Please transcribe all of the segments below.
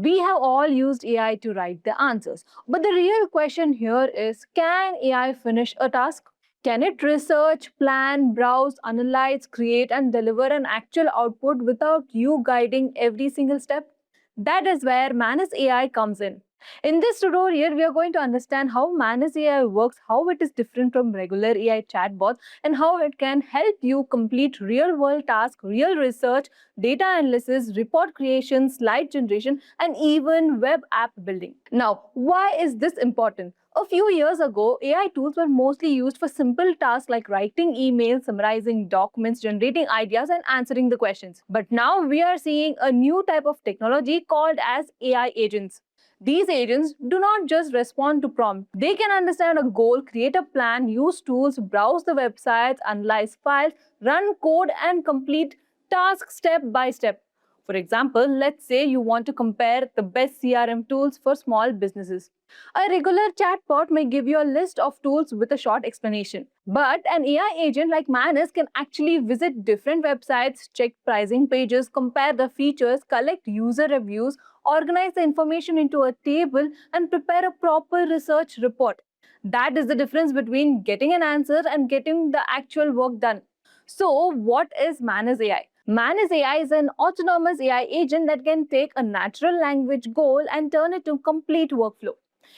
We have all used AI to write the answers. But the real question here is, can AI finish a task? Can it research, plan, browse, analyze, create, and deliver an actual output without you guiding every single step? That is where Manus AI comes in. In this tutorial, we are going to understand how Manus AI works, how it is different from regular AI chatbots, and how it can help you complete real-world tasks, real research, data analysis, report creation, slide generation, and even web app building. Now, why is this important? A few years ago, AI tools were mostly used for simple tasks like writing emails, summarizing documents, generating ideas, and answering the questions. But now we are seeing a new type of technology called as AI agents. These agents do not just respond to prompts. They can understand a goal, create a plan, use tools, browse the websites, analyze files, run code, and complete tasks step by step. For example, let's say you want to compare the best CRM tools for small businesses. A regular chatbot may give you a list of tools with a short explanation. But an AI agent like Manus can actually visit different websites, check pricing pages, compare the features, collect user reviews, organize the information into a table, and prepare a proper research report. That is the difference between getting an answer and getting the actual work done. So, what is Manus AI? Manus AI is an autonomous AI agent that can take a natural language goal and turn it to complete workflow.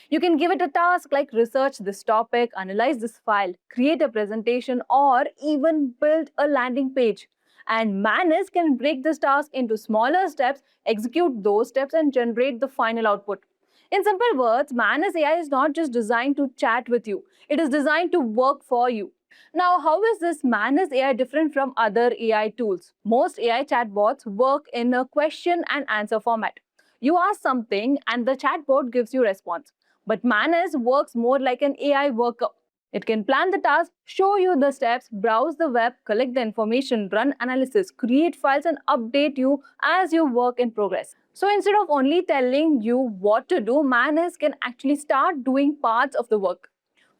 You can give it a task like research this topic, analyze this file, create a presentation, or even build a landing page. And Manus can break this task into smaller steps, execute those steps, and generate the final output. In simple words, Manus AI is not just designed to chat with you, it is designed to work for you. Now, how is this Manus AI different from other AI tools? Most AI chatbots work in a question and answer format. You ask something and the chatbot gives you response. But Manus works more like an AI worker. It can plan the task, show you the steps, browse the web, collect the information, run analysis, create files, and update you as you work in progress. So instead of only telling you what to do, Manus can actually start doing parts of the work.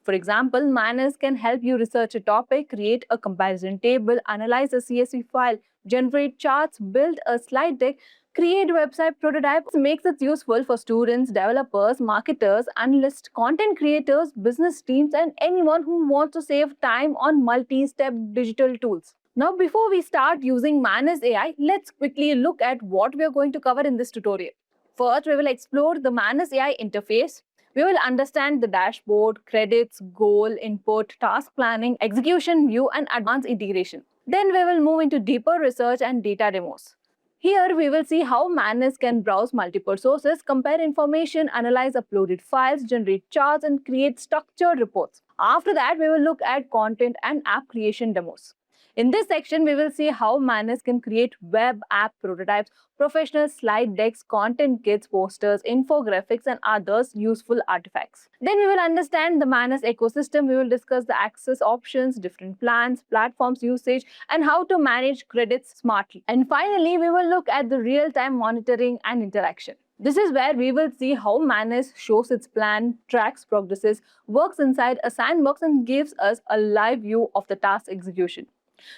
For example, Manus can help you research a topic, create a comparison table, analyze a CSV file, generate charts, build a slide deck, create website prototypes. Makes it useful for students, developers, marketers, analysts, content creators, business teams, and anyone who wants to save time on multi-step digital tools. Now, before we start using Manus AI, let's quickly look at what we are going to cover in this tutorial. First, we will explore the Manus AI interface. We will understand the dashboard, credits, goal, input, task planning, execution view, and advanced integration. Then we will move into deeper research and data demos. Here we will see how Manus can browse multiple sources, compare information, analyze uploaded files, generate charts, and create structured reports. After that, we will look at content and app creation demos. In this section, we will see how Manus can create web app prototypes, professional slide decks, content kits, posters, infographics, and others useful artifacts. Then we will understand the Manus ecosystem. We will discuss the access options, different plans, platforms usage, and how to manage credits smartly. And finally, we will look at the real-time monitoring and interaction. This is where we will see how Manus shows its plan, tracks progresses, works inside a sandbox, and gives us a live view of the task execution.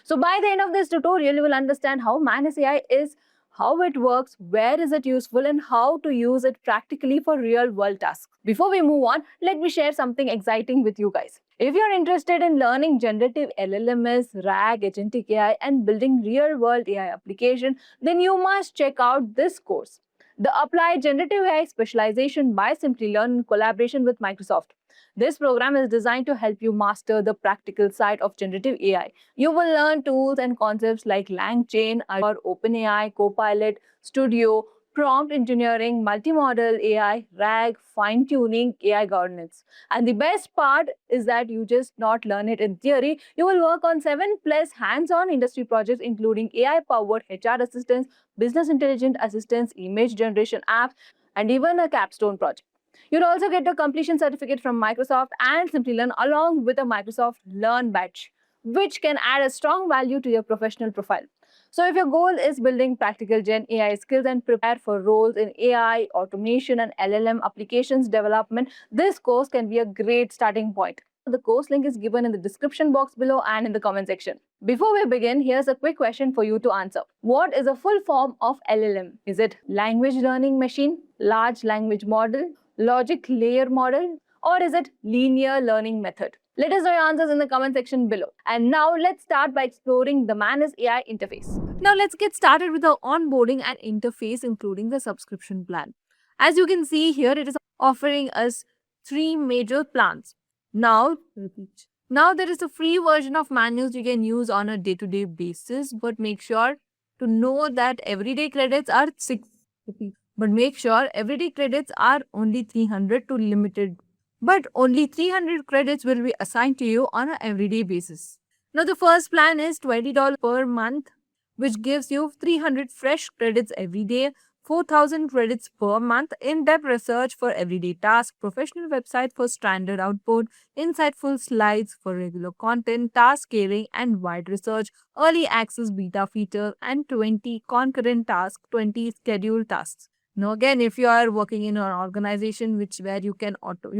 So by the end of this tutorial, you will understand how Manus AI is, how it works, where is it useful, and how to use it practically for real-world tasks. Before we move on, let me share something exciting with you guys. If you're interested in learning generative LLMs, RAG, agentic AI, and building real-world AI application, then you must check out this course, the Applied Generative AI Specialization by Simplilearn in collaboration with Microsoft. This program is designed to help you master the practical side of generative AI. You will learn tools and concepts like LangChain, or OpenAI, Copilot, Studio, prompt engineering, multimodal AI, RAG, fine-tuning, AI governance. And the best part is that you just not learn it in theory. You will work on 7+ hands-on industry projects, including AI-powered HR assistants, business intelligence assistants, image generation apps, and even a capstone project. You'll also get a completion certificate from Microsoft and Simplilearn along with a Microsoft Learn badge, which can add a strong value to your professional profile. So if your goal is building practical Gen AI skills and prepare for roles in AI, automation, and LLM applications development, this course can be a great starting point. The course link is given in the description box below and in the comment section. Before we begin, here's a quick question for you to answer. What is a full form of LLM? Is it language learning machine? Large language model, logic layer model, or is it linear learning method? Let us know your answers in the comment section below. And now let's start by exploring the Manus AI interface. Now let's get started with the onboarding and interface, including the subscription plan. As you can see here, it is offering us three major plans. Now, there is a free version of Manus you can use on a day-to-day basis, but make sure to know that everyday credits are 6 rupees. But make sure everyday credits are only 300 to limited. But only 300 credits will be assigned to you on an everyday basis. Now the first plan is $20 per month, which gives you 300 fresh credits every day, 4,000 credits per month, in-depth research for everyday tasks, professional website for standard output, insightful slides for regular content, task scaling and wide research, early access beta feature, and 20 concurrent tasks, 20 scheduled tasks. Now again, if you are working in an organization where you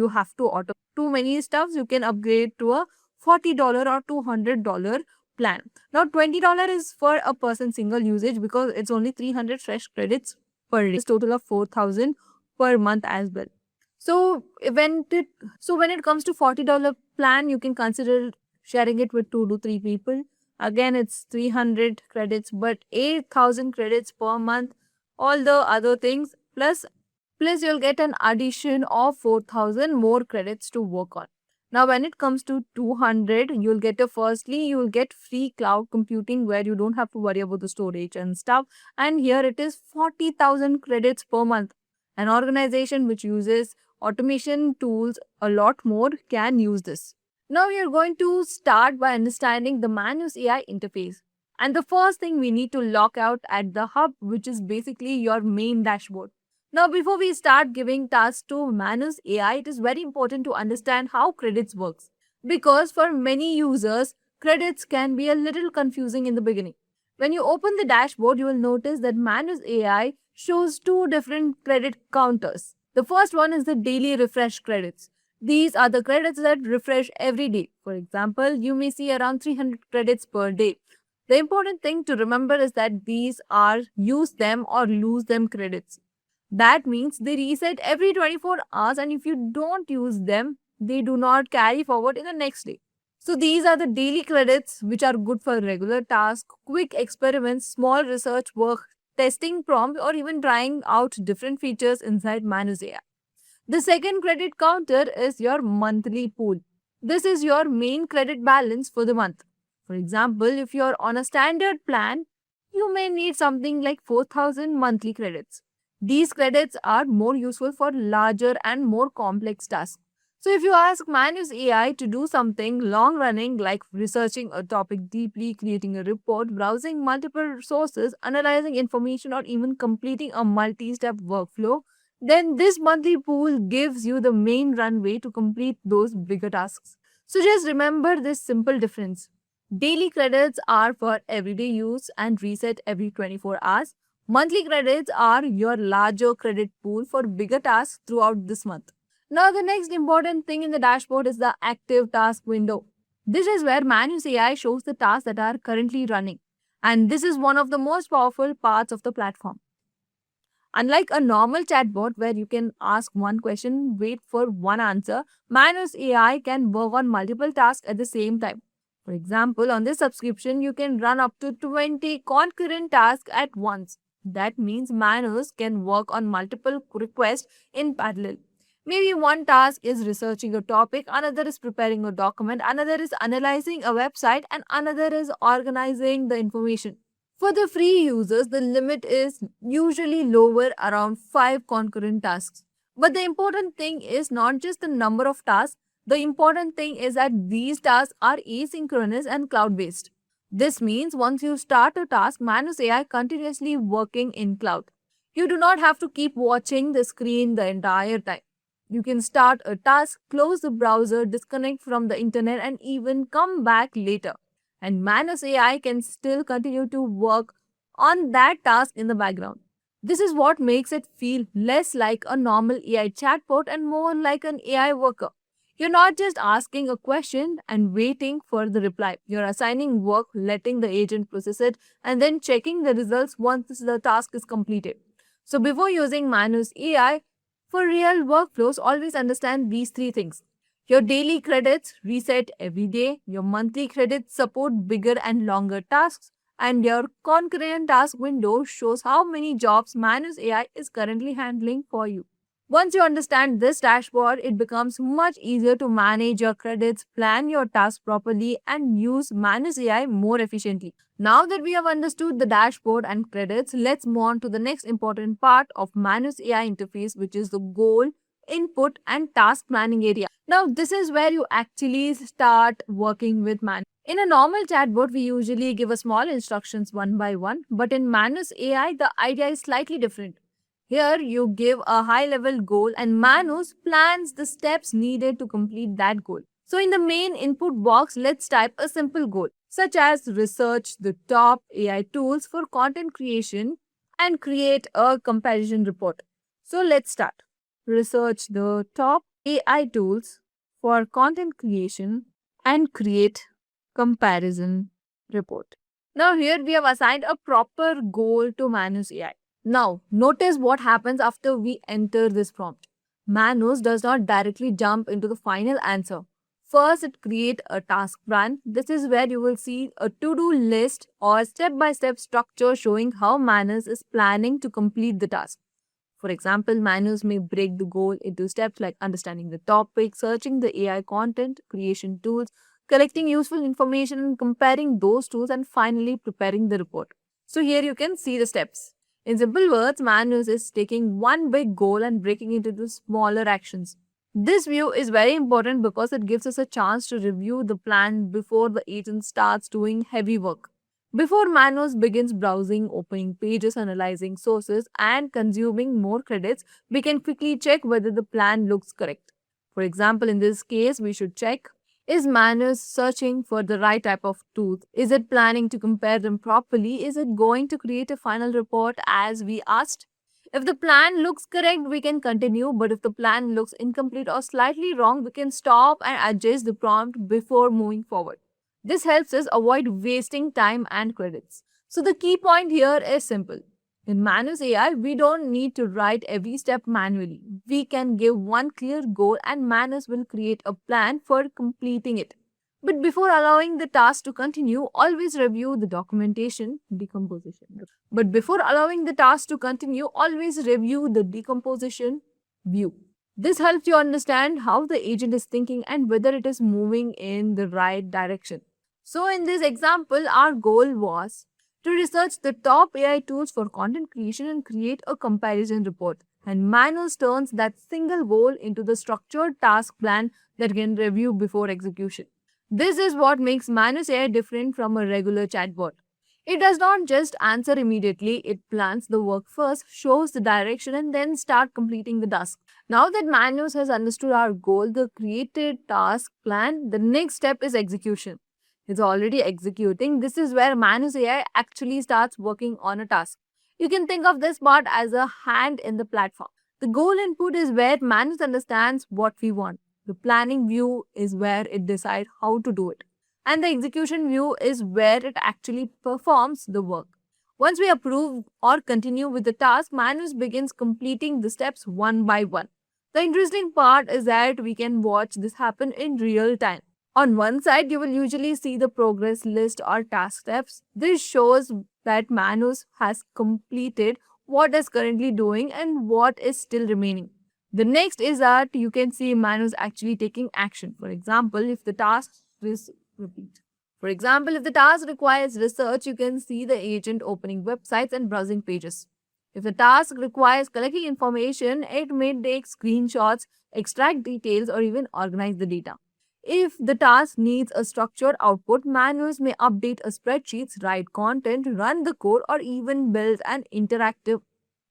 have to auto too many stuffs, you can upgrade to a $40 or $200 plan. Now $20 is for a person single usage because it's only 300 fresh credits per day. It's total of 4,000 per month as well. So when it comes to $40 plan, you can consider sharing it with 2 to 3 people. Again, it's 300 credits, but 8,000 credits per month. All the other things plus you'll get an addition of 4,000 more credits to work on. Now, when it comes to 200, you'll get free cloud computing where you don't have to worry about the storage and stuff. And here it is 40,000 credits per month. An organization which uses automation tools a lot more can use this. Now, we are going to start by understanding the Manus AI interface. And the first thing we need to lock out at the hub, which is basically your main dashboard. Now, before we start giving tasks to Manus AI, it is very important to understand how credits works. Because for many users, credits can be a little confusing in the beginning. When you open the dashboard, you will notice that Manus AI shows two different credit counters. The first one is the daily refresh credits. These are the credits that refresh every day. For example, you may see around 300 credits per day. The important thing to remember is that these are use them or lose them credits. That means they reset every 24 hours, and if you don't use them, they do not carry forward in the next day. So these are the daily credits which are good for regular tasks, quick experiments, small research work, testing prompts, or even trying out different features inside Manus AI. The second credit counter is your monthly pool. This is your main credit balance for the month. For example, if you're on a standard plan, you may need something like 4,000 monthly credits. These credits are more useful for larger and more complex tasks. So if you ask Manus AI to do something long-running like researching a topic deeply, creating a report, browsing multiple sources, analyzing information, or even completing a multi-step workflow, then this monthly pool gives you the main runway to complete those bigger tasks. So just remember this simple difference. Daily credits are for everyday use and reset every 24 hours. Monthly credits are your larger credit pool for bigger tasks throughout this month. Now, the next important thing in the dashboard is the active task window. This is where Manus AI shows the tasks that are currently running. And this is one of the most powerful parts of the platform. Unlike a normal chatbot where you can ask one question, wait for one answer, Manus AI can work on multiple tasks at the same time. For example, on this subscription, you can run up to 20 concurrent tasks at once. That means Manus can work on multiple requests in parallel. Maybe one task is researching a topic, another is preparing a document, another is analyzing a website, and another is organizing the information. For the free users, the limit is usually lower, around 5 concurrent tasks. But the important thing is not just the number of tasks. The important thing is that these tasks are asynchronous and cloud-based. This means once you start a task, Manus AI continuously working in cloud. You do not have to keep watching the screen the entire time. You can start a task, close the browser, disconnect from the internet, and even come back later. And Manus AI can still continue to work on that task in the background. This is what makes it feel less like a normal AI chatbot and more like an AI worker. You're not just asking a question and waiting for the reply. You're assigning work, letting the agent process it, and then checking the results once the task is completed. So before using Manus AI for real workflows, always understand these three things. Your daily credits reset every day, your monthly credits support bigger and longer tasks, and your concurrent task window shows how many jobs Manus AI is currently handling for you. Once you understand this dashboard, it becomes much easier to manage your credits, plan your tasks properly, and use Manus AI more efficiently. Now that we have understood the dashboard and credits, let's move on to the next important part of Manus AI interface, which is the goal, input, and task planning area. Now, this is where you actually start working with Manus. In a normal chatbot, we usually give a small instructions one by one, but in Manus AI, the idea is slightly different. Here, you give a high level goal, and Manus plans the steps needed to complete that goal. So, in the main input box, let's type a simple goal, such as research the top AI tools for content creation and create a comparison report. So, let's start. Research the top AI tools for content creation and create comparison report. Now, here we have assigned a proper goal to Manus AI. Now, notice what happens after we enter this prompt. Manus does not directly jump into the final answer. First, it creates a task plan. This is where you will see a to-do list or step-by-step structure showing how Manus is planning to complete the task. For example, Manus may break the goal into steps like understanding the topic, searching the AI content, creation tools, collecting useful information and comparing those tools, and finally preparing the report. So here you can see the steps. In simple words, Manus is taking one big goal and breaking it into smaller actions. This view is very important because it gives us a chance to review the plan before the agent starts doing heavy work. Before Manus begins browsing, opening pages, analyzing sources, and consuming more credits, we can quickly check whether the plan looks correct. For example, in this case, we should check, is Manus searching for the right type of tooth? Is it planning to compare them properly? Is it going to create a final report as we asked? If the plan looks correct, we can continue, but if the plan looks incomplete or slightly wrong, we can stop and adjust the prompt before moving forward. This helps us avoid wasting time and credits. So the key point here is simple. In Manus AI, we don't need to write every step manually. We can give one clear goal and Manus will create a plan for completing it. But before allowing the task to continue, always review the documentation decomposition. But before allowing the task to continue, always review the decomposition view. This helps you understand how the agent is thinking and whether it is moving in the right direction. So in this example, our goal was to research the top AI tools for content creation and create a comparison report. And Manus turns that single goal into the structured task plan that can review before execution. This is what makes Manus AI different from a regular chatbot. It does not just answer immediately, it plans the work first, shows the direction, and then start completing the task. Now that Manus has understood our goal, the created task plan, the next step is execution. It's already executing. This is where Manus AI actually starts working on a task. You can think of this part as a hand in the platform. The goal input is where Manus understands what we want. The planning view is where it decides how to do it. And the execution view is where it actually performs the work. Once we approve or continue with the task, Manus begins completing the steps one by one. The interesting part is that we can watch this happen in real time. On one side, you will usually see the progress list or task steps. This shows that Manus has completed what is currently doing and what is still remaining. The next is that you can see Manus actually taking action. For example, if the task is repeat. For example, if the task requires research, you can see the agent opening websites and browsing pages. If the task requires collecting information, it may take screenshots, extract details, or even organize the data. If the task needs a structured output, Manus may update a spreadsheet, write content, run the code, or even build an interactive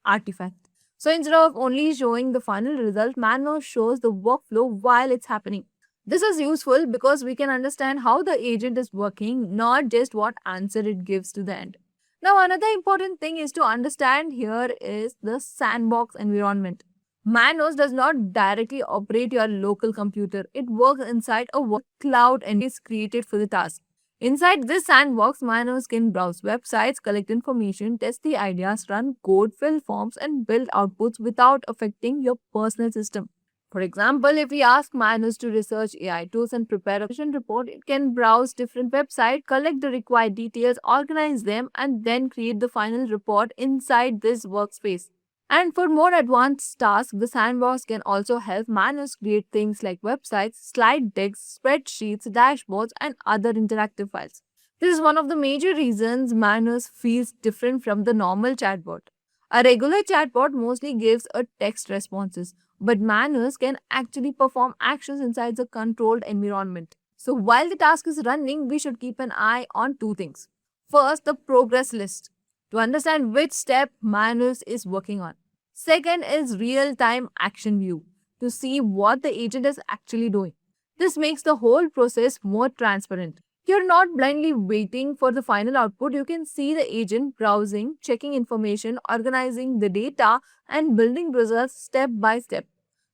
artifact. So instead of only showing the final result, Manus shows the workflow while it's happening. This is useful because we can understand how the agent is working, not just what answer it gives to the end. Now, another important thing is to understand here is the sandbox environment. Manus does not directly operate your local computer. It works inside a cloud and is created for the task. Inside this sandbox, miners can browse websites, collect information, test the ideas, run code, fill forms, and build outputs without affecting your personal system. For example, if we ask miners to research AI tools and prepare a mission report, it can browse different websites, collect the required details, organize them, and then create the final report inside this workspace. And for more advanced tasks, the sandbox can also help miners create things like websites, slide decks, spreadsheets, dashboards, and other interactive files. This is one of the major reasons miners feels different from the normal chatbot. A regular chatbot mostly gives a text responses, but miners can actually perform actions inside the controlled environment. So while the task is running, we should keep an eye on two things. First, the progress list to understand which step Manus is working on. Second is real-time action view to see what the agent is actually doing. This makes the whole process more transparent. You're not blindly waiting for the final output. You can see the agent browsing, checking information, organizing the data, and building results step by step.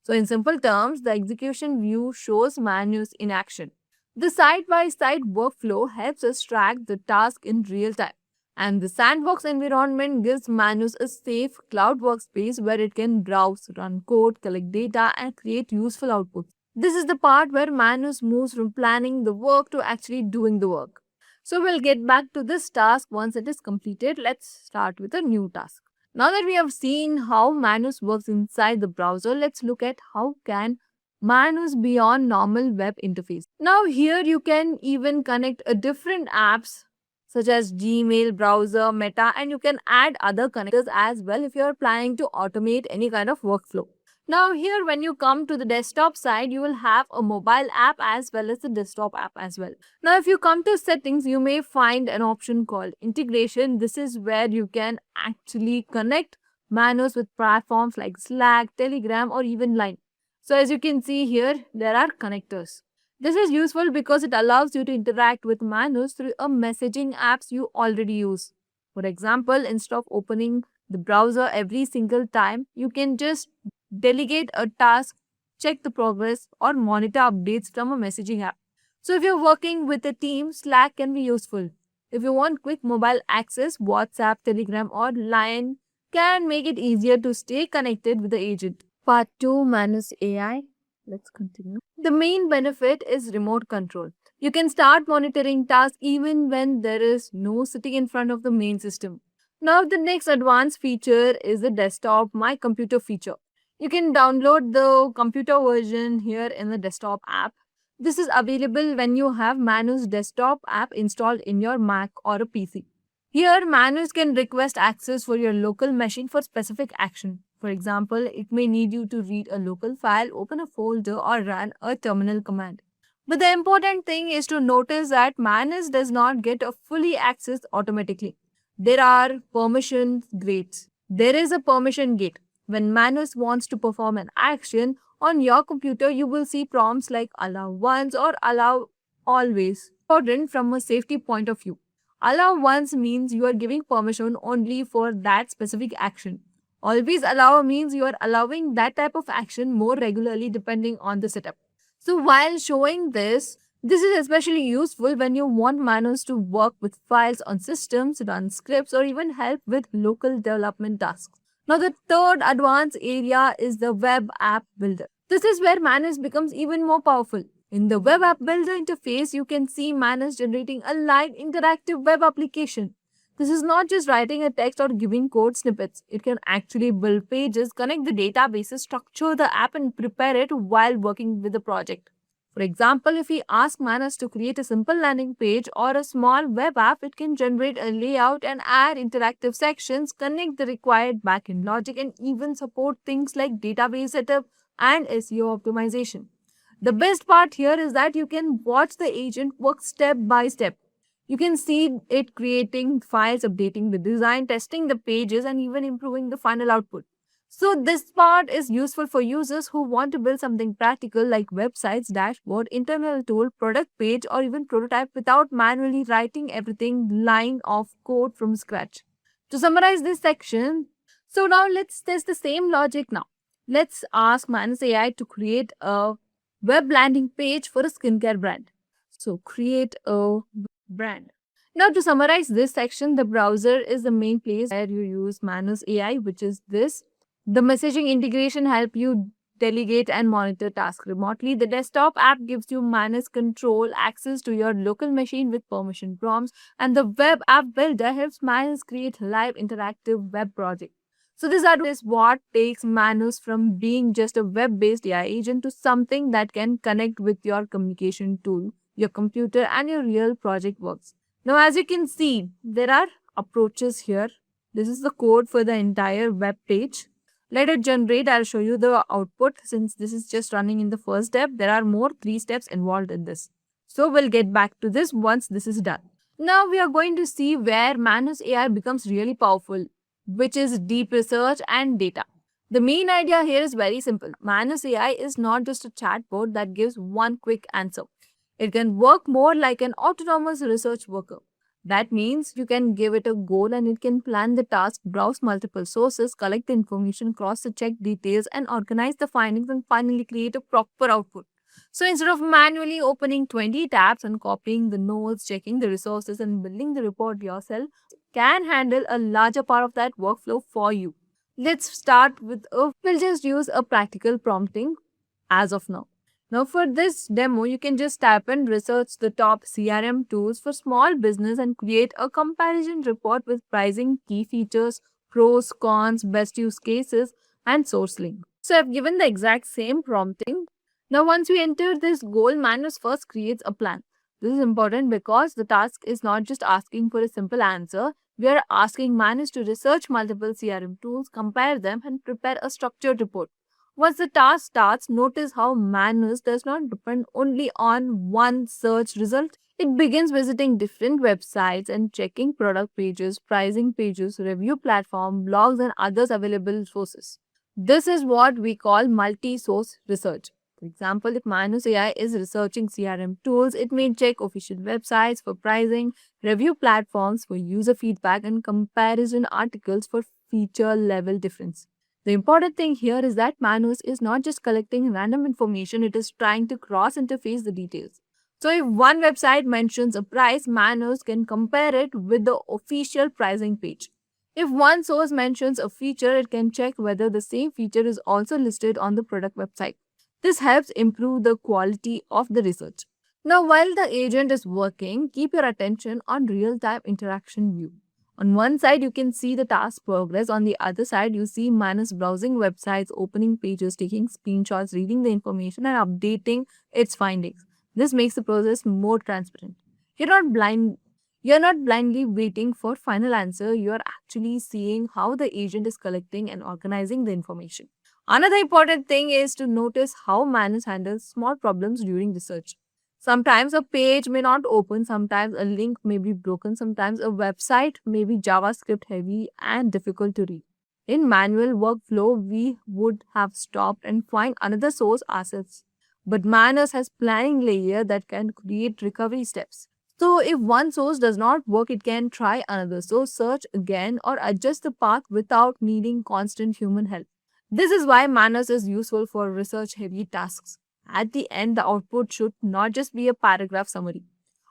So, in simple terms, the execution view shows Manus in action. The side by side workflow helps us track the task in real time. And the sandbox environment gives Manus a safe cloud workspace where it can browse, run code, collect data, and create useful outputs. This is the part where Manus moves from planning the work to actually doing the work. So we'll get back to this task once it is completed. Let's start with a new task. Now that we have seen how Manus works inside the browser, let's look at how can Manus beyond normal web interface. Now here you can even connect a different apps such as Gmail, browser, Meta, and you can add other connectors as well if you are planning to automate any kind of workflow. Now here when you come to the desktop side, you will have a mobile app as well as a desktop app as well. Now if you come to settings, you may find an option called integration. This is where you can actually connect Manus with platforms like Slack, Telegram, or even Line. So as you can see here, there are connectors. This is useful because it allows you to interact with Manus through a messaging apps you already use. For example, instead of opening the browser every single time, you can just delegate a task, check the progress, or monitor updates from a messaging app. So if you're working with a team, Slack can be useful. If you want quick mobile access, WhatsApp, Telegram, or Line can make it easier to stay connected with the agent. Part 2, Manus AI. Let's continue. The main benefit is remote control. You can start monitoring tasks even when there is no sitting in front of the main system. Now the next advanced feature is the desktop My Computer feature. You can download the computer version here in the desktop app. This is available when you have Manus desktop app installed in your Mac or a PC. Here, Manus can request access for your local machine for specific action. For example, it may need you to read a local file, open a folder, or run a terminal command. But the important thing is to notice that Manus does not get a fully accessed automatically. There are permission gates. There is a permission gate. When Manus wants to perform an action on your computer, you will see prompts like allow once or allow always. Important from a safety point of view. Allow once means you are giving permission only for that specific action. Always allow means you are allowing that type of action more regularly depending on the setup. So while showing this is especially useful when you want Manus to work with files on systems, run scripts, or even help with local development tasks. Now the third advanced area is the web app builder. This is where Manus becomes even more powerful. In the web app builder interface, you can see Manus generating a live interactive web application. This is not just writing a text or giving code snippets. It can actually build pages, connect the databases, structure the app, and prepare it while working with the project. For example, if we ask Manus to create a simple landing page or a small web app, it can generate a layout and add interactive sections, connect the required backend logic, and even support things like database setup and SEO optimization. The best part here is that you can watch the agent work step by step. You can see it creating files, updating the design, testing the pages, and even improving the final output. So this part is useful for users who want to build something practical like websites, dashboard, internal tool, product page, or even prototype without manually writing everything line of code from scratch. To summarize this section, so now let's test the same logic now. Let's ask Manus AI to create a web landing page for a skincare brand. So create a brand. Now, to summarize this section, the browser is the main place where you use Manus AI, which is this. The messaging integration help you delegate and monitor tasks remotely. The desktop app gives you Manus control access to your local machine with permission prompts, and the web app builder helps Manus create live interactive web projects. So this is what takes Manus from being just a web-based AI agent to something that can connect with your communication tool, your computer, and your real project works. Now, as you can see, there are approaches here. This is the code for the entire web page. Let it generate. I'll show you the output. Since this is just running in the first step, there are more 3 steps involved in this. So we'll get back to this once this is done. Now we are going to see where Manus AI becomes really powerful, which is deep research and data. The main idea here is very simple. Manus AI is not just a chatbot that gives one quick answer. It can work more like an autonomous research worker. That means you can give it a goal and it can plan the task, browse multiple sources, collect the information, cross-check details, and organize the findings and finally create a proper output. So instead of manually opening 20 tabs and copying the notes, checking the resources, and building the report yourself, can handle a larger part of that workflow for you. Let's start with we'll just use a practical prompting as of now. Now for this demo, you can just type in research the top CRM tools for small business and create a comparison report with pricing, key features, pros, cons, best use cases, and source link. So I've given the exact same prompting. Now once we enter this goal, Manus first creates a plan. This is important because the task is not just asking for a simple answer. We are asking Manus to research multiple CRM tools, compare them, and prepare a structured report. Once the task starts, notice how Manus does not depend only on one search result. It begins visiting different websites and checking product pages, pricing pages, review platform, blogs, and others available sources. This is what we call multi-source research. For example, if Manus AI is researching CRM tools, it may check official websites for pricing, review platforms for user feedback, and comparison articles for feature level difference. The important thing here is that Manus is not just collecting random information, it is trying to cross-interface the details. So if one website mentions a price, Manus can compare it with the official pricing page. If one source mentions a feature, it can check whether the same feature is also listed on the product website. This helps improve the quality of the research. Now, while the agent is working, keep your attention on real-time interaction view. On one side, you can see the task progress. On the other side, you see Manus browsing websites, opening pages, taking screenshots, reading the information, and updating its findings. This makes the process more transparent. You're not blindly waiting for final answer. You're actually seeing how the agent is collecting and organizing the information. Another important thing is to notice how Manus handles small problems during research. Sometimes a page may not open, sometimes a link may be broken, sometimes a website may be JavaScript heavy and difficult to read. In manual workflow, we would have stopped and find another source ourselves. But Manus has planning layer that can create recovery steps. So if one source does not work, it can try another source, search again, or adjust the path without needing constant human help. This is why Manus is useful for research heavy tasks. At the end, the output should not just be a paragraph summary.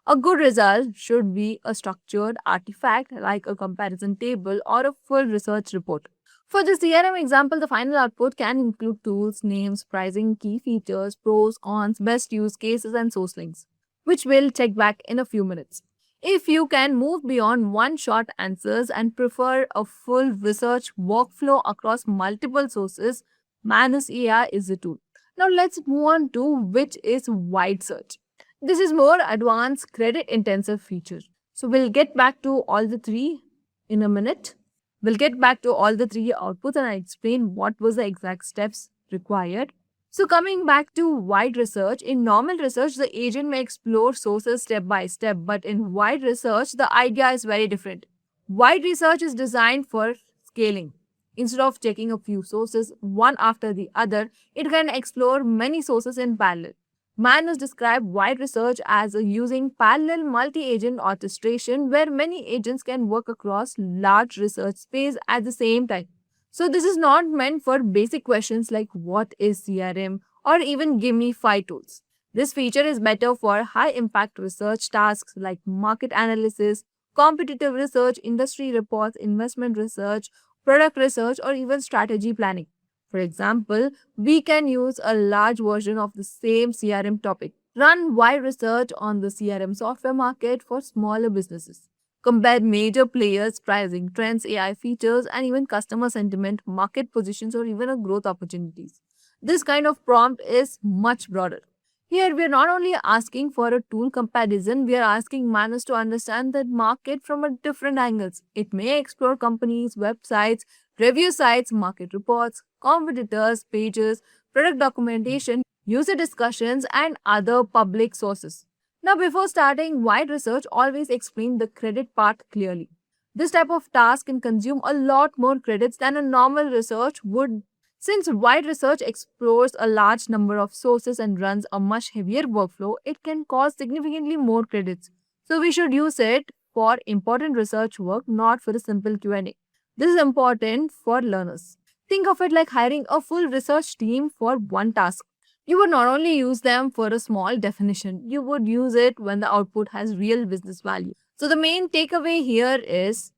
A good result should be a structured artifact like a comparison table or a full research report. For the CRM example, the final output can include tools, names, pricing, key features, pros, cons, best use cases, and source links, which we'll check back in a few minutes. If you can move beyond one-shot answers and prefer a full research workflow across multiple sources, Manus AI is the tool. Now let's move on to which is wide search. This is more advanced credit intensive feature. So we'll get back to all the three in a minute. We'll get back to all the three outputs and I explain what was the exact steps required. So coming back to wide research, in normal research, the agent may explore sources step by step, but in wide research, the idea is very different. Wide research is designed for scaling. Instead of checking a few sources one after the other, it can explore many sources in parallel. Manus described wide research as using parallel multi-agent orchestration where many agents can work across large research space at the same time. So this is not meant for basic questions like what is CRM or even give me 5 tools. This feature is better for high impact research tasks like market analysis, competitive research, industry reports, investment research, product research, or even strategy planning. For example, we can use a large version of the same CRM topic, run wide research on the CRM software market for smaller businesses, compare major players' pricing, trends, AI features, and even customer sentiment, market positions, or even a growth opportunities. This kind of prompt is much broader. Here, we are not only asking for a tool comparison, we are asking Manus to understand the market from a different angles. It may explore companies, websites, review sites, market reports, competitors, pages, product documentation, user discussions, and other public sources. Now, before starting wide research, always explain the credit part clearly. This type of task can consume a lot more credits than a normal research would. Since wide research explores a large number of sources and runs a much heavier workflow, it can cost significantly more credits. So we should use it for important research work, not for a simple Q&A. This is important for learners. Think of it like hiring a full research team for one task. You would not only use them for a small definition, you would use it when the output has real business value. So the main takeaway here is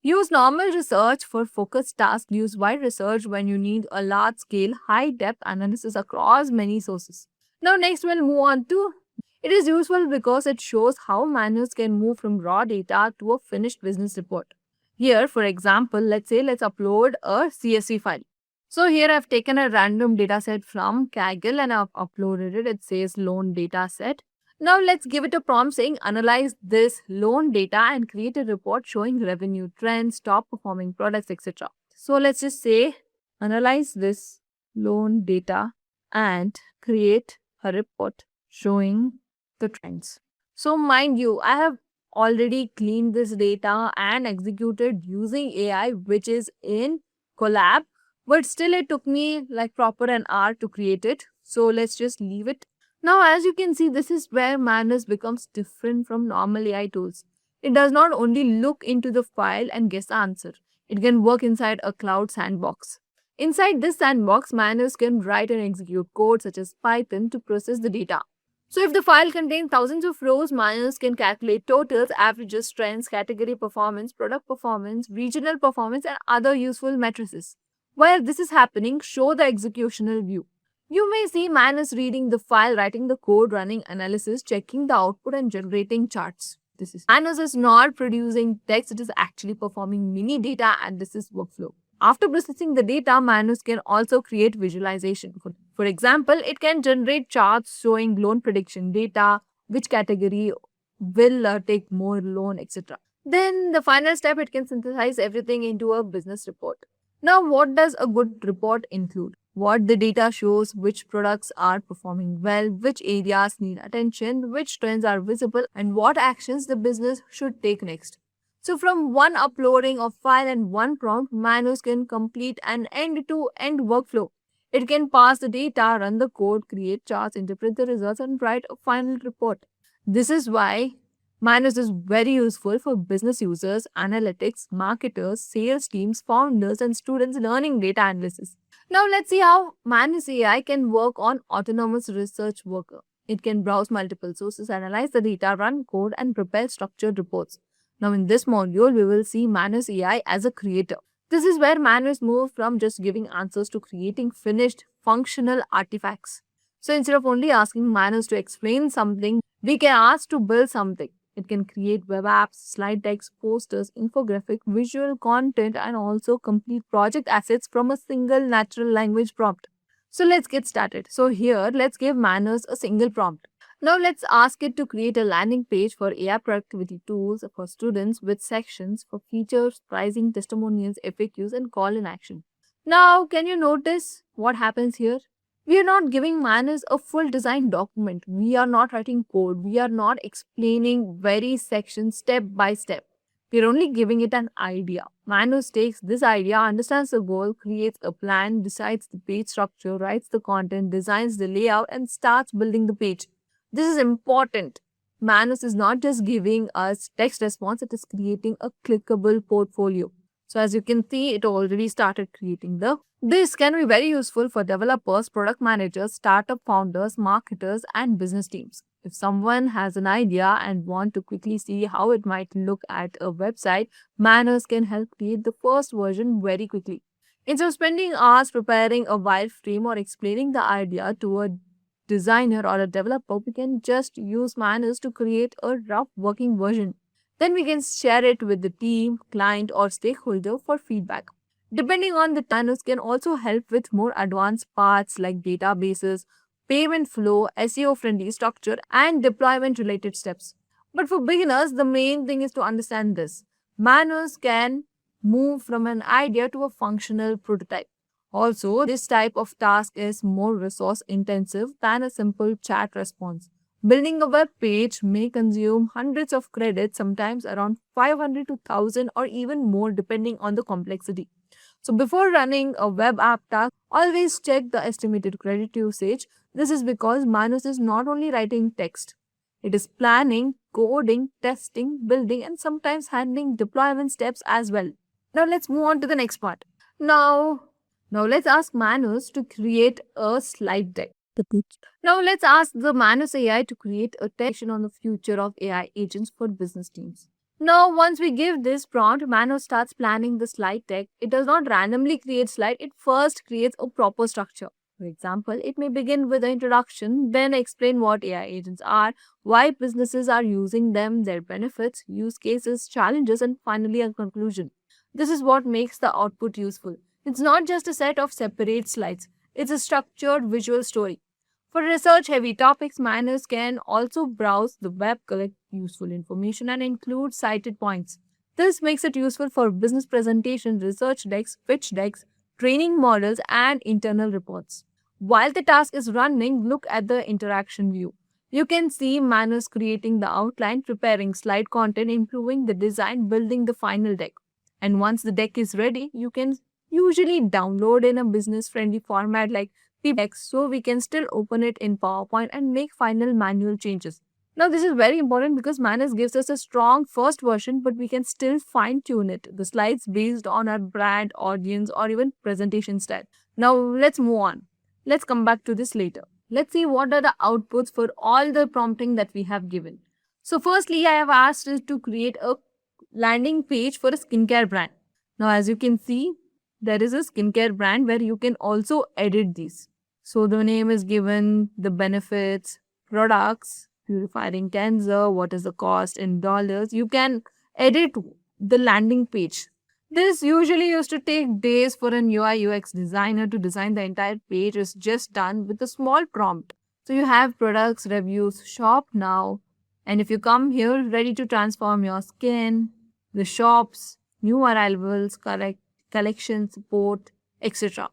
use normal research for focused tasks. Use wide research when you need a large scale, high depth analysis across many sources. Now, next, we'll move on to it is useful because it shows how manuals can move from raw data to a finished business report. Here, for example, let's upload a CSV file. So here I've taken a random data set from Kaggle and I've uploaded it. It says loan data set. Now let's give it a prompt saying analyze this loan data and create a report showing revenue trends, top performing products, etc. So let's just say analyze this loan data and create a report showing the trends. So mind you, I have already cleaned this data and executed using AI, which is in Colab, but still it took me like proper an hour to create it. So let's just leave it. Now, as you can see, this is where Manus becomes different from normal AI tools. It does not only look into the file and guess the answer, it can work inside a cloud sandbox. Inside this sandbox, Manus can write and execute code such as Python to process the data. So if the file contains thousands of rows, Manus can calculate totals, averages, trends, category performance, regional performance, and other useful matrices. While this is happening, show the executional view. You may see Manus reading the file, writing the code, running analysis, checking the output, and generating charts. This is Manus is not producing text, it is actually performing mini data, and this is workflow. After processing the data, Manus can also create visualization. For example, it can generate charts showing loan prediction data, which category will take more loan, etc. Then the final step, it can synthesize everything into a business report. Now, what does a good report include? What the data shows, which products are performing well, which areas need attention, which trends are visible, and what actions the business should take next. So from one uploading of file and one prompt, Manus can complete an end-to-end workflow. It can pass the data, run the code, create charts, interpret the results, and write a final report. This is why Manus is very useful for business users, analytics, marketers, sales teams, founders, and students learning data analysis. Now let's see how Manus AI can work on autonomous research worker. It can browse multiple sources, analyze the data, run code, and prepare structured reports. Now in this module, we will see Manus AI as a creator. This is where Manus moves from just giving answers to creating finished functional artifacts. So instead of only asking Manus to explain something, we can ask to build something. It can create web apps, slide decks, posters, infographic, visual content, and also complete project assets from a single natural language prompt. So let's get started. So here, let's give Manus a single prompt. Now let's ask it to create a landing page for AI productivity tools for students with sections for features, pricing, testimonials, FAQs, and call in action. Now, can you notice what happens here? We are not giving Manus a full design document. We are not writing code. We are not explaining very sections step by step. We are only giving it an idea. Manus takes this idea, understands the goal, creates a plan, decides the page structure, writes the content, designs the layout, and starts building the page. This is important. Manus is not just giving us text response, it is creating a clickable portfolio. So as you can see, it already started creating the. This can be very useful for developers, product managers, startup founders, marketers, and business teams. If someone has an idea and want to quickly see how it might look at a website, Manners can help create the first version very quickly. Instead of spending hours preparing a wireframe or explaining the idea to a designer or a developer, we can just use Manners to create a rough working version. Then we can share it with the team, client, or stakeholder for feedback. Depending on the Manners can also help with more advanced parts like databases, payment flow, SEO friendly structure, and deployment related steps. But for beginners, the main thing is to understand this. Manners can move from an idea to a functional prototype. Also, this type of task is more resource intensive than a simple chat response. Building a web page may consume hundreds of credits, sometimes around 500 to 1000 or even more depending on the complexity. So before running a web app task, always check the estimated credit usage. This is because Manus is not only writing text, it is planning, coding, testing, building, and sometimes handling deployment steps as well. Now let's move on to the next part. Now, now let's ask Manus to create a slide deck. Now let's ask the Manus AI to create a text on the future of AI agents for business teams. Now, once we give this prompt, Manus starts planning the slide deck. It does not randomly create slide, it first creates a proper structure. For example, it may begin with an introduction, then explain what AI agents are, why businesses are using them, their benefits, use cases, challenges, and finally a conclusion. This is what makes the output useful. It's not just a set of separate slides, it's a structured visual story. For research heavy topics, miners can also browse the web, collect useful information, and include cited points. This makes it useful for business presentations, research decks, pitch decks, training models, and internal reports. While the task is running, look at the interaction view. You can see Manus creating the outline, preparing slide content, improving the design, building the final deck. And once the deck is ready, you can usually download in a business friendly format like PBX so we can still open it in PowerPoint and make final manual changes. Now, this is very important because Manus gives us a strong first version, but we can still fine tune it, the slides based on our brand, audience, or even presentation style. Now, let's move on. Let's come back to this later. Let's see what are the outputs for all the prompting that we have given. So, firstly, I have asked it to create a landing page for a skincare brand. Now, as you can see, there is a skincare brand where you can also edit these. So the name is given, the benefits, products, purifying cleanser, what is the cost in dollars. You can edit the landing page. This usually used to take days for an UI UX designer to design the entire page. Is just done with a small prompt. So you have products, reviews, shop now. And if you come here ready to transform your skin, the shops, new arrivals, correct collection, support, etc.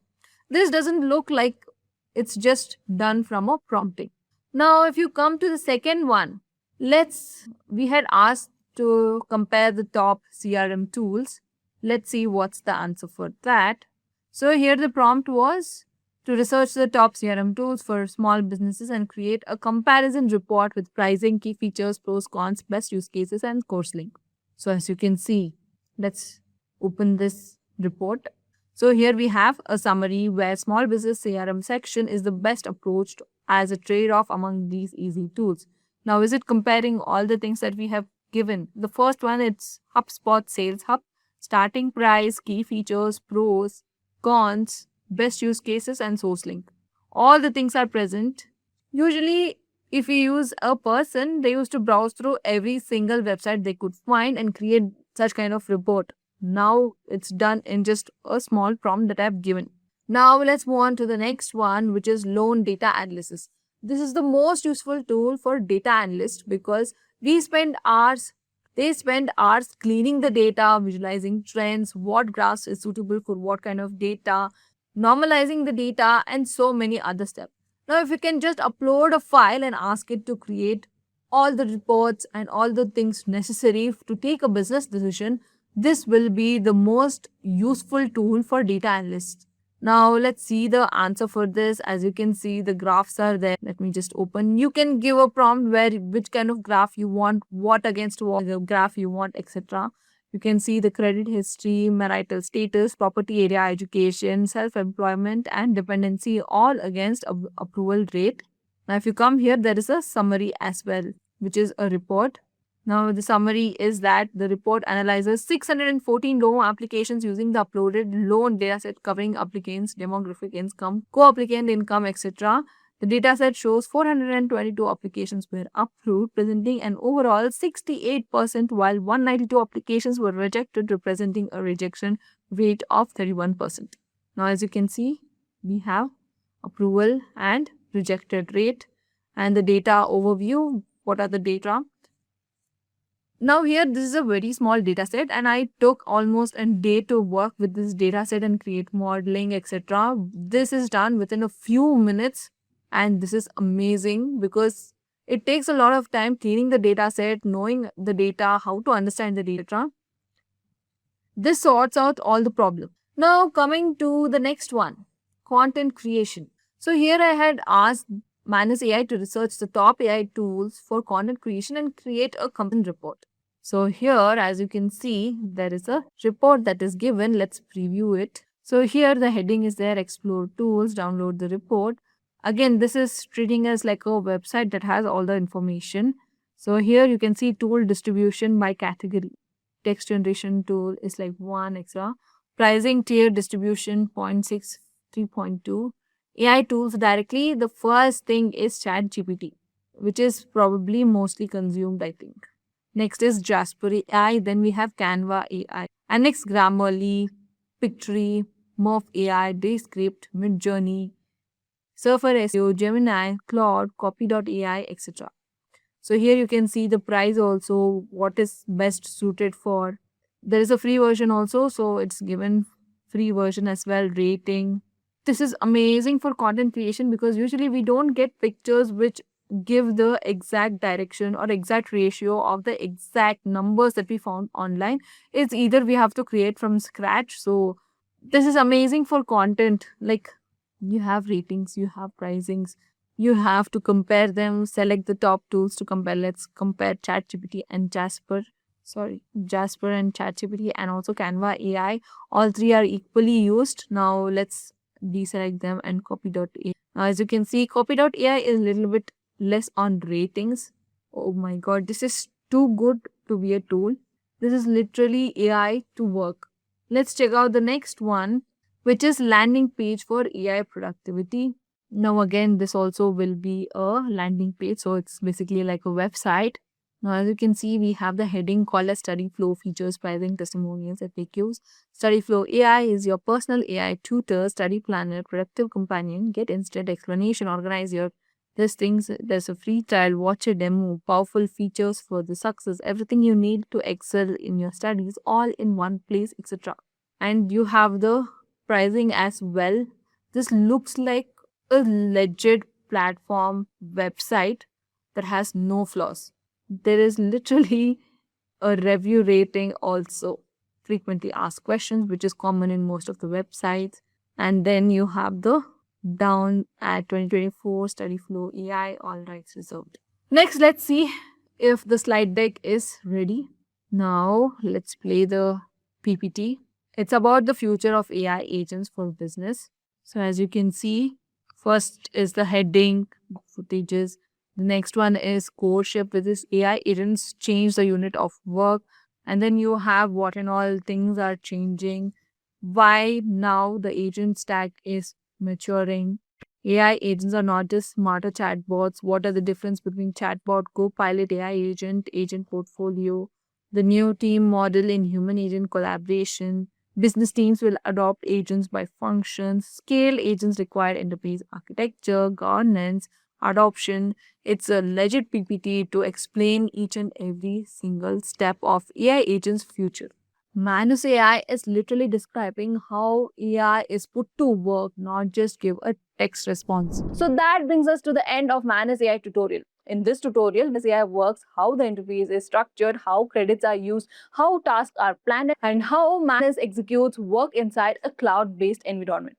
This doesn't look like it's just done from a prompting. Now, if you come to the second one, we had asked to compare the top CRM tools. Let's see what's the answer for that. So here the prompt was to research the top CRM tools for small businesses and create a comparison report with pricing, key features, pros, cons, best use cases, and course link. So as you can see, let's open this report. So here we have a summary where small business CRM section is the best approach as a trade-off among these easy tools. Now, is it comparing all the things that we have given? The first one, it's HubSpot Sales Hub, starting price, key features, pros, cons, best use cases, and source link. All the things are present. Usually, if we use a person, they used to browse through every single website they could find and create such kind of report. Now it's done in just a small prompt that I've given. Now let's move on to the next one, which is loan data analysis. This is the most useful tool for data analysts because they spend hours cleaning the data, visualizing trends, what graphs is suitable for what kind of data, normalizing the data, and so many other steps. Now, if you can just upload a file and ask it to create all the reports and all the things necessary to take a business decision, this will be the most useful tool for data analysts. Now let's see the answer for this. As you can see, the graphs are there. Let me just open. You can give a prompt where which kind of graph you want, what against what graph you want, etc. You can see the credit history, marital status, property area, education, self-employment, and dependency all against approval rate. Now, if you come here, there is a summary as well, which is a report. Now, the summary is that the report analyzes 614 loan applications using the uploaded loan dataset covering applicants' demographic income, co-applicant income, etc. The dataset shows 422 applications were approved, presenting an overall 68%, while 192 applications were rejected, representing a rejection rate of 31%. Now, as you can see, we have approval and rejected rate and the data overview. What are the data? Now here, this is a very small data set and I took almost a day to work with this data set and create modeling, etc. This is done within a few minutes and this is amazing because it takes a lot of time cleaning the data set, knowing the data, how to understand the data. This sorts out all the problems. Now coming to the next one, content creation. So here I had asked Manus AI to research the top AI tools for content creation and create a comparison report. So here, as you can see, there is a report that is given. Let's preview it. So here the heading is there, explore tools, download the report. Again, this is treating as like a website that has all the information. So here you can see tool distribution by category. Text generation tool is like 1, etc. Pricing tier distribution 0.6, 3.2. AI tools directly, the first thing is ChatGPT, which is probably mostly consumed, I think. Next is Jasper AI, then we have Canva AI. And next Grammarly, Pictory, Morph AI, Descript, Midjourney, Surfer SEO, Gemini, Claude, Copy.ai, etc. So here you can see the price also, what is best suited for. There is a free version also, so it's given free version as well, rating. This is amazing for content creation because usually we don't get pictures which give the exact direction or exact ratio of the exact numbers that we found online. It's either we have to create from scratch. So this is amazing for content. Like you have ratings, you have pricings, you have to compare them, select the top tools to compare. Let's compare ChatGPT and Jasper. Jasper and ChatGPT and also Canva AI. All three are equally used. Now let's deselect them and copy.ai. Now as you can see, copy.ai is a little bit less on ratings. Oh my god, this is too good to be a tool. This is literally AI to work. Let's check out the next one, which is landing page for AI productivity. Now again, this also will be a landing page. So it's basically like a website. Now, as you can see, we have the heading called as Study Flow Features, Pricing, Testimonials, FAQs. Study Flow AI is your personal AI tutor, study planner, productive companion. Get instant explanation, organize your things. There's a free trial, watch a demo, powerful features for the success, everything you need to excel in your studies, all in one place, etc. And you have the pricing as well. This looks like a legit platform website that has no flaws. There is literally a review rating also. Frequently asked questions, which is common in most of the websites. And then you have the down at 2024 study flow AI, all rights reserved. Next, let's see if the slide deck is ready. Now, let's play the PPT. It's about the future of AI agents for business. So as you can see, first is the heading, footages. The next one is core ship with this AI agents change the unit of work. And then you have what and all things are changing. Why now the agent stack is maturing. AI agents are not just smarter chatbots. What are the difference between chatbot, co-pilot, AI agent, agent portfolio, the new team model in human agent collaboration. Business teams will adopt agents by functions. Scale agents require enterprise architecture, governance, adoption. It's a legit PPT to explain each and every single step of AI agents' future. Manus AI is literally describing how AI is put to work, not just give a text response. So that brings us to the end of Manus AI tutorial. In this tutorial, Manus AI works, how the interface is structured, how credits are used, how tasks are planned, and how Manus executes work inside a cloud-based environment.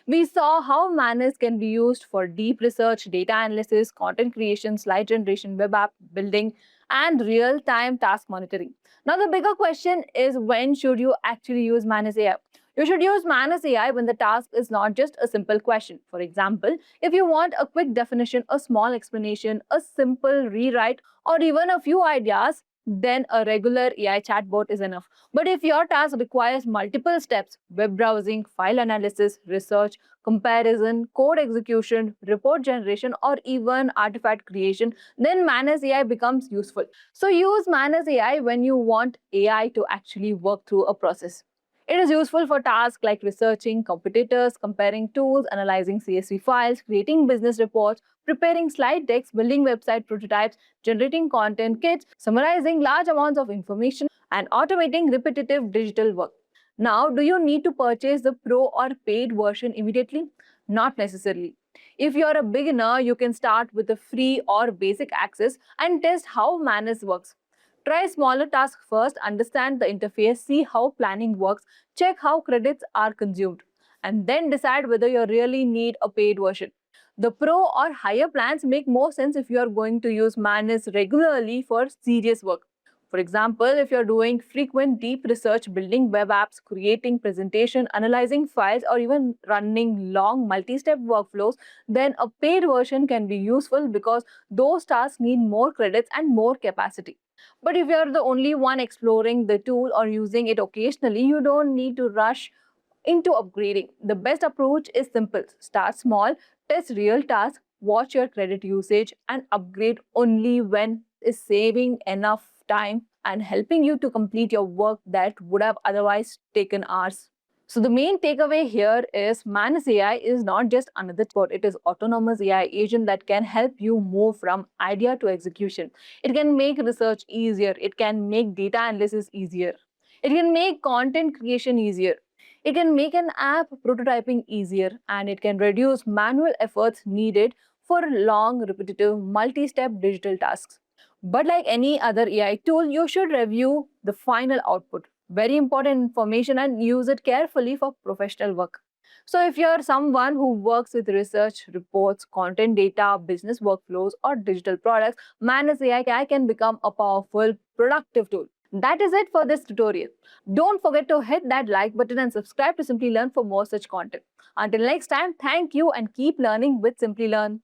We saw how Manus can be used for deep research, data analysis, content creation, slide generation, web app building, and real-time task monitoring. Now, the bigger question is, when should you actually use Manus AI? You should use Manus AI when the task is not just a simple question. For example, if you want a quick definition, a small explanation, a simple rewrite, or even a few ideas, then a regular AI chatbot is enough. But if your task requires multiple steps, web browsing, file analysis, research, comparison, code execution, report generation, or even artifact creation, then Manus AI becomes useful. So use Manus AI when you want AI to actually work through a process. It is useful for tasks like researching competitors, comparing tools, analyzing CSV files, creating business reports, preparing slide decks, building website prototypes, generating content kits, summarizing large amounts of information, and automating repetitive digital work. Now, do you need to purchase the pro or paid version immediately? Not necessarily. If you're a beginner, you can start with a free or basic access and test how Manus works. Try smaller tasks first, understand the interface, see how planning works, check how credits are consumed, and then decide whether you really need a paid version. The pro or higher plans make more sense if you are going to use Manus regularly for serious work. For example, if you're doing frequent deep research, building web apps, creating presentation, analyzing files, or even running long multi-step workflows, then a paid version can be useful because those tasks need more credits and more capacity. But if you're the only one exploring the tool or using it occasionally, you don't need to rush into upgrading. The best approach is simple. Start small, test real tasks, watch your credit usage, and upgrade only when is saving enough time and helping you to complete your work that would have otherwise taken hours. So the main takeaway here is Manus AI is not just another chatbot, it is autonomous AI agent that can help you move from idea to execution. It can make research easier, it can make data analysis easier, it can make content creation easier, it can make an app prototyping easier, and it can reduce manual efforts needed for long, repetitive, multi-step digital tasks. But like any other AI tool, you should review the final output. Very important information, and use it carefully for professional work. So if you're someone who works with research, reports, content data, business workflows, or digital products, Manus AI can become a powerful, productive tool. That is it for this tutorial. Don't forget to hit that like button and subscribe to Simply Learn for more such content. Until next time, thank you and keep learning with Simply Learn.